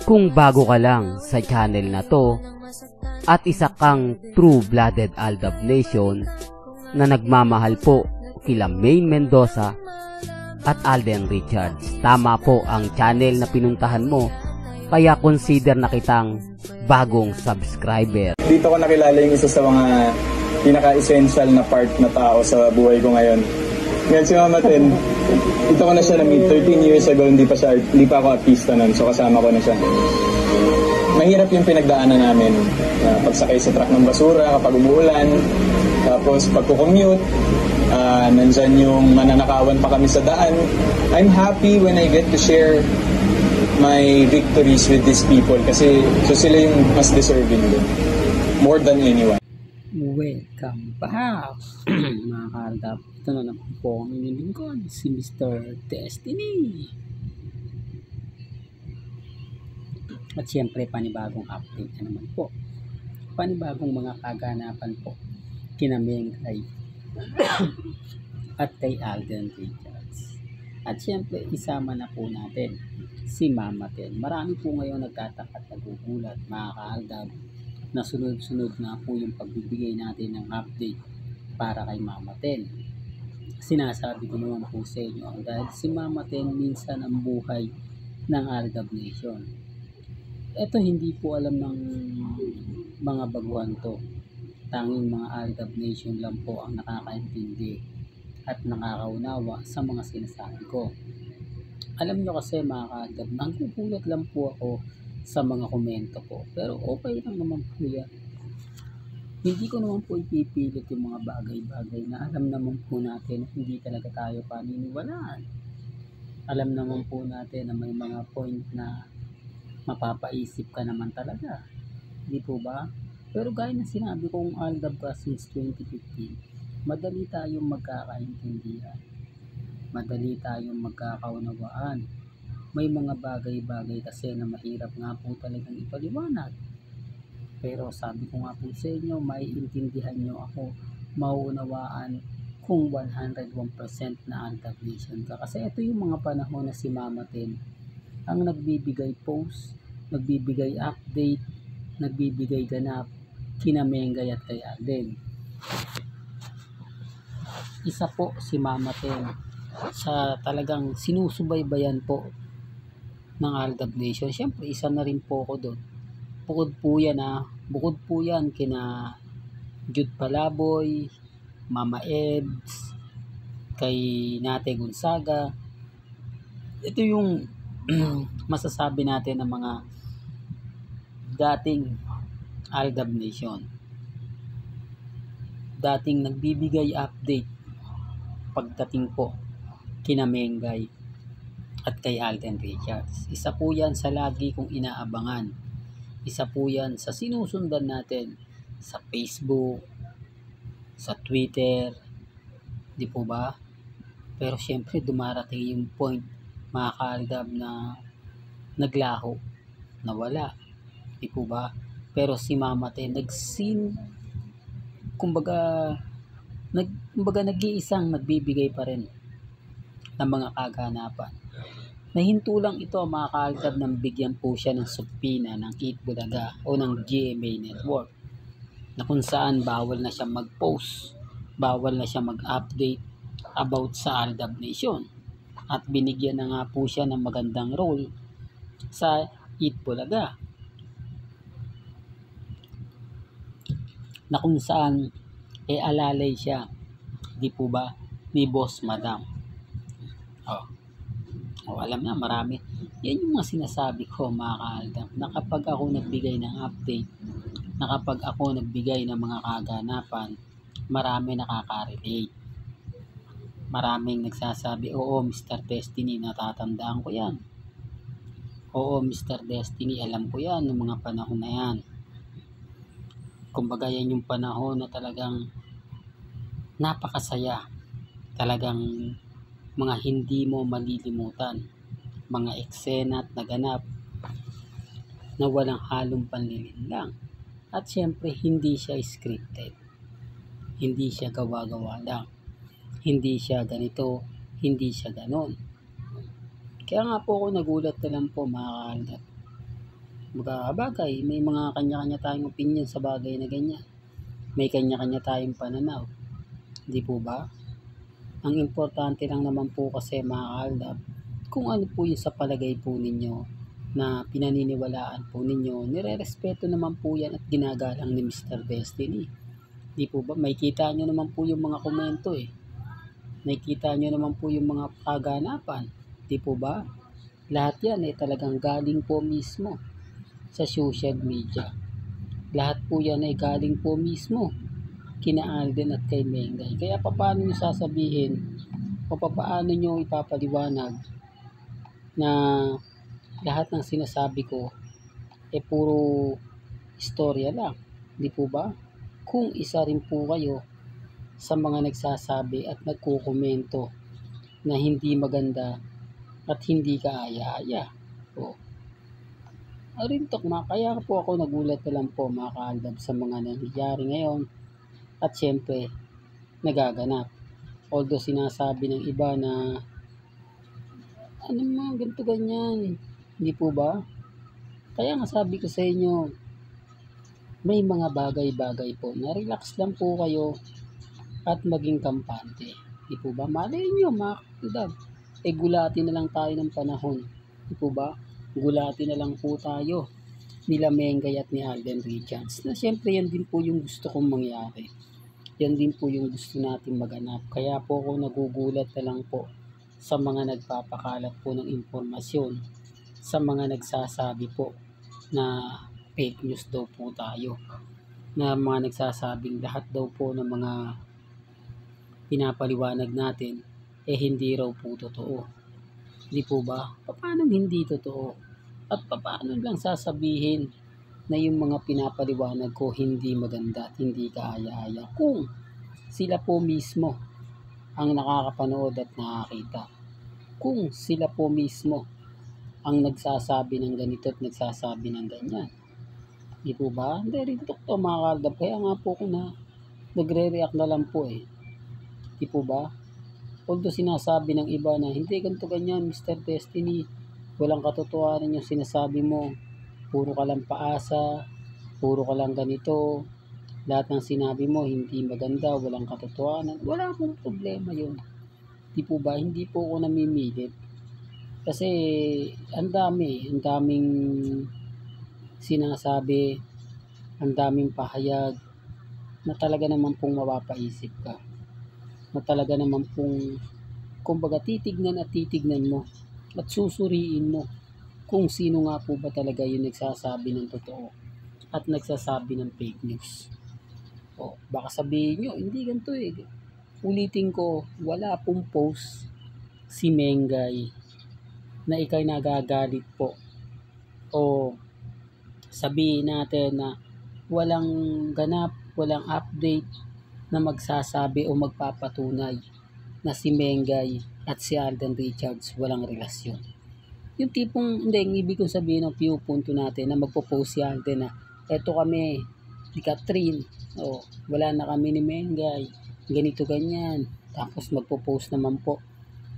Kung bago ka lang sa channel na to at isa kang true-blooded Aldab Nation na nagmamahal po kila Maine Mendoza at Alden Richards, tama po ang channel na pinuntahan mo, kaya consider na kitang bagong subscriber. Dito ko nakilala yung isa sa mga pinaka-essential na part na tao sa buhay ko ngayon. Ngayon si Mama Ten, dito ko na siya na-meet 13 years ago, hindi pa ako artista nun, so kasama ko na siya. Mahirap yung pinagdaanan namin, pagsakay sa truck ng basura kapag umuulan, tapos pagkukommute, nandyan yung mananakawan pa kami sa daan. I'm happy when I get to share my victories with these people kasi so sila yung mas deserving din, more than anyone. Welcome back mga ka-Aldab. Ito na naman po ang inyong lingkod, si Mr. Destiny. At syempre panibagong update na naman po, panibagong mga kaganapan po kina Mengay at kay Alden Richards. At syempre isama na po natin si Mama Ten. Marami po ngayon nagtataka at nagugulat mga ka-Aldab na sunod-sunod na po yung pagbibigay natin ng update para kay Mama Ten. Sinasabi ko naman po sa inyo dahil si Mama Ten minsan ang buhay ng Aldab Nation. Ito hindi po alam ng mga baguhan to. Tanging mga Aldab Nation lang po ang nakakaintindi at nakakaunawa sa mga sinasabi ko. Alam nyo kasi mga ka-Aldab, nanggugulat lang po ako sa mga komento po. Pero okay lang naman po yan. Hindi ko naman po ipipilit yung mga bagay-bagay na alam naman po natin hindi talaga tayo paniniwalaan. Alam naman po natin na may mga point na mapapaisip ka naman talaga. Hindi po ba? Pero gaya na sinabi kong Aldab ka since 2015, madali tayong magkakaintindihan. Madali tayong magkakaunawaan. May mga bagay-bagay kasi na mahirap nga po talagang ipaliwanag. Pero sabi ko nga po sa inyo, maiintindihan nyo ako, mauunawaan kung 101% na Aldab Nation ka. Kasi ito yung mga panahon na si Mama Ten ang nagbibigay post, nagbibigay update, nagbibigay ganap kina Mengay at kay Alden. Isa po si Mama Ten sa talagang sinusubaybayan po ng Aldab Nation. Siyempre isa na rin po ako doon. Bukod po yan kina Jude Palaboy, Mama Eds, kay Nate Gonzaga. Ito yung masasabi natin ng mga dating Aldab Nation, dating nagbibigay update pagdating po kina Mengay at kay Alden Richards. Isa po yan sa lagi kong inaabangan. Isa po yan sa sinusundan natin sa Facebook, sa Twitter, di po ba? Pero syempre dumarating yung point mga ka-Aldab na naglaho, nawala, di po ba? Pero si Mama Ten kumbaga nag-iisang nagbibigay pa rin ng mga kaganapan. Nahinto lang ito mga ka-Aldab nang bigyan po siya ng subpina ng Eat Bulaga o ng GMA Network, na kung saan bawal na siya mag-post, bawal na siya mag-update about sa Aldab Nation. At binigyan na nga po siya ng magandang role sa Eat Bulaga, na kung saan alalay siya, di po ba, ni Boss Madam. Alam na, marami. Yan yung mga sinasabi ko mga ka-Aldab, na kapag ako nagbigay ng update, na kapag ako nagbigay ng mga kaganapan, marami nakaka-relate. Maraming nagsasabi, oo Mr. Destiny, natatandaan ko yan. Oo Mr. Destiny, alam ko yan ng mga panahon na yan. Kumbaga yan yung panahon na talagang napakasaya. Talagang mga hindi mo malilimutan. Mga eksena at naganap na walang halong panlilinlang. At syempre hindi siya scripted. Hindi siya gawa-gawa lang. Hindi siya ganito, hindi siya ganon. Kaya nga po ako nagulat na lang po mga ka-Aldab Bagay, may mga kanya-kanya tayong opinion sa bagay na ganyan. May kanya-kanya tayong pananaw. Di po ba? Ang importante lang naman po kasi mga kaaldab, kung ano po yung sa palagay po ninyo na pinaniniwalaan po ninyo, nire-respeto naman po yan at ginagalang ni Mr. Destiny. Di po ba? May kita nyo naman po yung mga komento eh. May kita nyo naman po yung mga kaganapan. Di po ba? Lahat yan eh talagang galing po mismo sa social media. Lahat po yan ay galing po mismo kina Alden at kay Mengay. Kaya paano nyo sasabihin o paano nyo ipapaliwanag na lahat ng sinasabi ko puro istorya lang. Di po ba? Kung isa rin po kayo sa mga nagsasabi at nagkukomento na hindi maganda at hindi kaaya-aya. Rintok kaya po ako nagulat na lang po mga kaaldab sa mga nangyayari ngayon at syempre nagaganap. Although sinasabi ng iba na ano mga ganito ganyan, hindi po ba? Kaya nga sabi ko sa inyo, may mga bagay-bagay po na relax lang po kayo at maging kampante. Di po ba? Malay nyo mga kaaldab, gulatin na lang tayo ng panahon. Di po ba? Gulatin na lang po tayo nila Mengay at ni Alden Richards. Na syempre yan din po yung gusto kong mangyari. Yan din po yung gusto natin maganap. Kaya po ako nagugulat na lang po sa mga nagpapakalat po ng impormasyon, sa mga nagsasabi po na fake news daw po tayo, na mga nagsasabing lahat daw po ng mga pinapaliwanag natin hindi raw po totoo. Di po ba? Paano hindi totoo? At paano lang sasabihin na yung mga pinapaliwanag ko hindi maganda at hindi kaaya-aya kung sila po mismo ang nakakapanood at nakakita. Kung sila po mismo ang nagsasabi ng ganito at nagsasabi ng ganyan. Di po ba? Hindi rin to mga kaaldab. Kaya nga po ko na nagre-react na lang po eh. Di po ba? Although sinasabi ng iba na hindi ganito ganyan Mr. Destiny, walang katotohanan yung sinasabi mo, puro ka lang paasa, puro ka lang ganito, lahat ng sinabi mo hindi maganda, walang katotohanan. Wala akong problema yun. Di po ba? Hindi po ako namimilit. Kasi ang daming sinasabi, ang daming pahayag na talaga naman pong mapapaisip ka. Na talaga naman pong kumbaga titignan mo at susuriin mo kung sino nga po ba talaga yung nagsasabi ng totoo at nagsasabi ng fake news. Baka sabihin nyo, hindi ganito eh. Ulitin ko, wala pong post si Mengay na ikay nagagalit po. O sabihin natin na walang ganap, walang update na magsasabi o magpapatunay na si Mengay at si Alden Richards walang relasyon. Yung tipong, hindi, yung ibig kong sabihin ng pinupunto natin na magpo-post si Alden na eto kami, ni Catherine, wala na kami ni Mengay, ganito ganyan. Tapos magpo-post naman po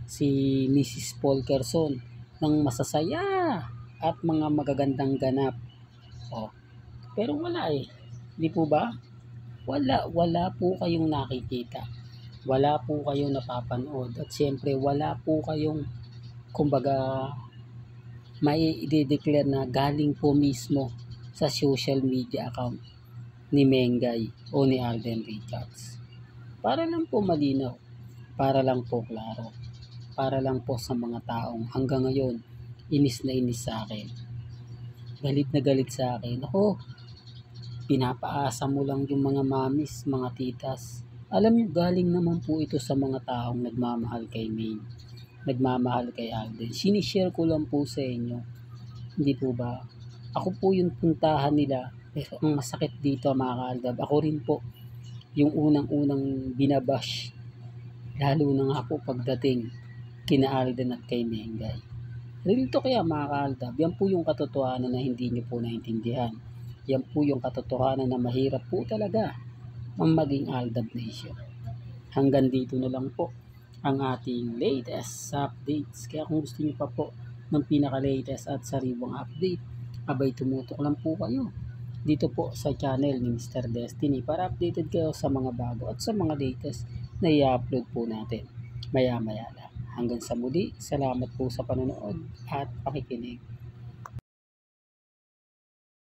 si Mrs. Polkerson ng masasaya at mga magagandang ganap. Pero wala eh. Di po ba? Wala po kayong nakikita. Wala po kayong napapanood. At siyempre, wala po kayong, kumbaga, may i-declare na galing po mismo sa social media account ni Mengay o ni Alden Richards. Para lang po malinaw. Para lang po klaro. Para lang po sa mga taong hanggang ngayon, inis na inis sa akin. Galit na galit sa akin. Pinapaasa mo lang yung mga mamis, mga titas. Alam niyo, galing naman po ito sa mga taong nagmamahal kay Maine. Nagmamahal kay Alden. Sinishare ko lang po sa inyo. Hindi po ba? Ako po yung puntahan nila. Pero ang masakit dito mga kaaldab, ako rin po yung unang-unang binabash. Lalo na nga po pagdating kina Alden at kay Mengay. Real to kaya mga kaaldab. Yan po yung katotohanan na hindi niyo po naintindihan. Yan po yung katotohanan na mahirap po talaga ang maging Aldab Nation. Hanggang dito na lang po ang ating latest updates. Kaya kung gusto niyo pa po ng pinaka-latest at sariwang update, abay tumutok lang po kayo dito po sa channel ni Mr. Destiny para updated kayo sa mga bago at sa mga latest na i-upload po natin maya-maya lang. Hanggang sa muli, salamat po sa panonood at pakikinig.